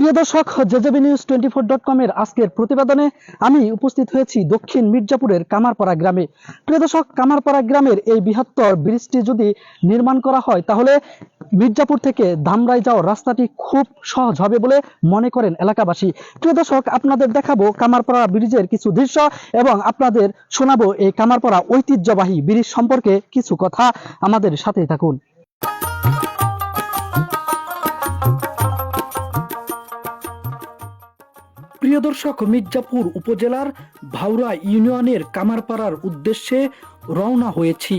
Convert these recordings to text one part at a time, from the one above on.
প্রিয় দর্শক, জেজেবি news 24.com এর আজকের প্রতিবেদনে আমি উপস্থিত হয়েছি দক্ষিণ মির্জাপুরের কামারপাড়া গ্রামে। প্রিয় দর্শক, কামারপাড়া গ্রামের এই বৃহত্তর ব্রিজটি যদি নির্মাণ করা হয় তাহলে মির্জাপুর থেকে ধামরাই যাওয়ার রাস্তাটি খুব সহজ হবে বলে মনে করেন এলাকাবাসী। প্রিয় দর্শক, আপনাদের দেখাবো কামারপাড়া ব্রিজের কিছু দৃশ্য এবং আপনাদের শোনাবো এই কামারপাড়া ঐতিহ্যবাহী ব্রিজ সম্পর্কে কিছু কথা। আমাদের সাথেই থাকুন। প্রিয় দর্শক, মির্জাপুর উপজেলার ভাউরা ইউনিয়নের কামারপাড়ার উদ্দেশ্যে রওনা হয়েছি।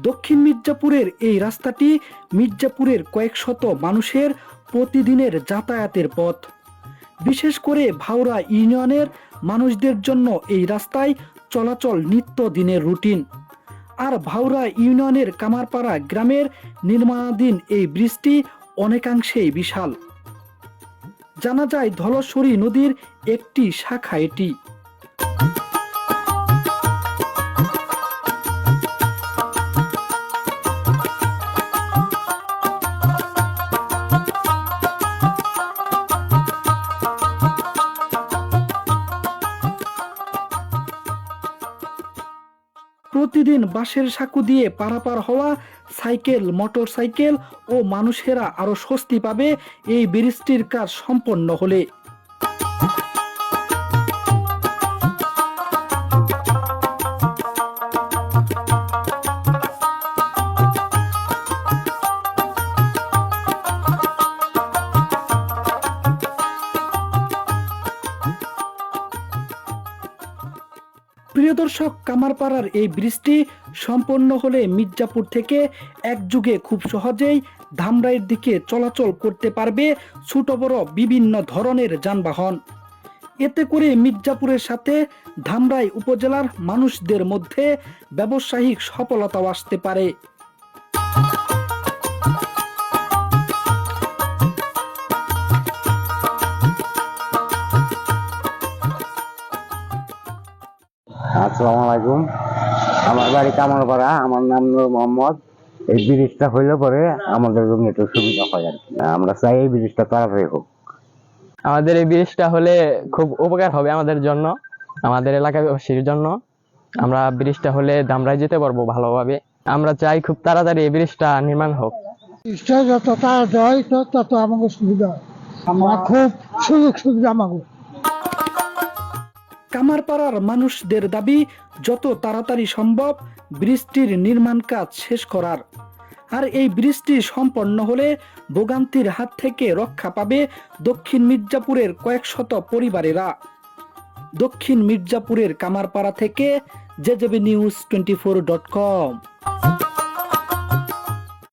দক্ষিণ মির্জাপুরের এই রাস্তাটি মির্জাপুরের কয়েক শত মানুষের প্রতিদিনের যাতায়াতের পথ। বিশেষ করে ভাউরা ইউনিয়নের মানুষদের জন্য এই রাস্তায় চলাচল নিত্যদিনের রুটিন। আর ভাউরা ইউনিয়নের কামারপাড়া গ্রামের নির্মাণাধীন এই ব্রিজটি অনেকাংশেই বিশাল। জানা যায় ধলেশ্বরী নদীর একটি শাখা এটি। প্রতিদিন বাঁশের সাঁকো দিয়ে পারাপার হওয়া সাইকেল, মোটর সাইকেল ও মানুষেরা আরো স্বস্তি পাবে এই ব্রিজটির কাজ সম্পন্ন হলে। প্রিয় দর্শক, কামারপাড়ার এই ব্রিজটি সম্পন্ন হলে মির্জাপুর থেকে এক যুগে খুব সহজেই ধামরাইয়ের দিকে চলাচল করতে পারবে ছোট বড় বিভিন্ন ধরনের যানবাহন। এতে করে মির্জাপুরের সাথে ধামরাই উপজেলার মানুষদের মধ্যে ব্যবসায়িক সফলতাও আসতে পারে। আসসালামু আলাইকুম। আমার বাড়ি কামারপাড়া, আমার নাম নূর মোহাম্মদ। এই ব্রিজটা হইলে পরে আমাদের জন্য একটু সুবিধা হয় আর কি। আমরা চাই এই ব্রিজটা তাড়াতাড়ি হোক। আমাদের এই ব্রিজটা হলে খুব উপকার হবে আমাদের জন্য, আমাদের এলাকাবাসীর জন্য। আমরা ব্রিজটা হলে ধামরাই যেতে পারবো ভালোভাবে। আমরা চাই খুব তাড়াতাড়ি এই ব্রিজটা নির্মাণ হোক। ব্রিজটা যত তাড়াতাড়ি হয় তত আমাকে সুবিধা হয়। আমরা খুব সুযোগ সুবিধা আমাকে। কামারপাড়ার মানুষদের দাবি যত তাড়াতাড়ি সম্ভব ব্রিজটির নির্মাণ কাজ শেষ করার। আর এই ব্রিজটি সম্পন্ন হলে ভোগান্তির হাত থেকে রক্ষা পাবে দক্ষিণ মির্জাপুরের কয়েক শত পরিবারেরা। দক্ষিণ মির্জাপুরের কামারপাড়া থেকে জেজেবি নিউজ 24.com।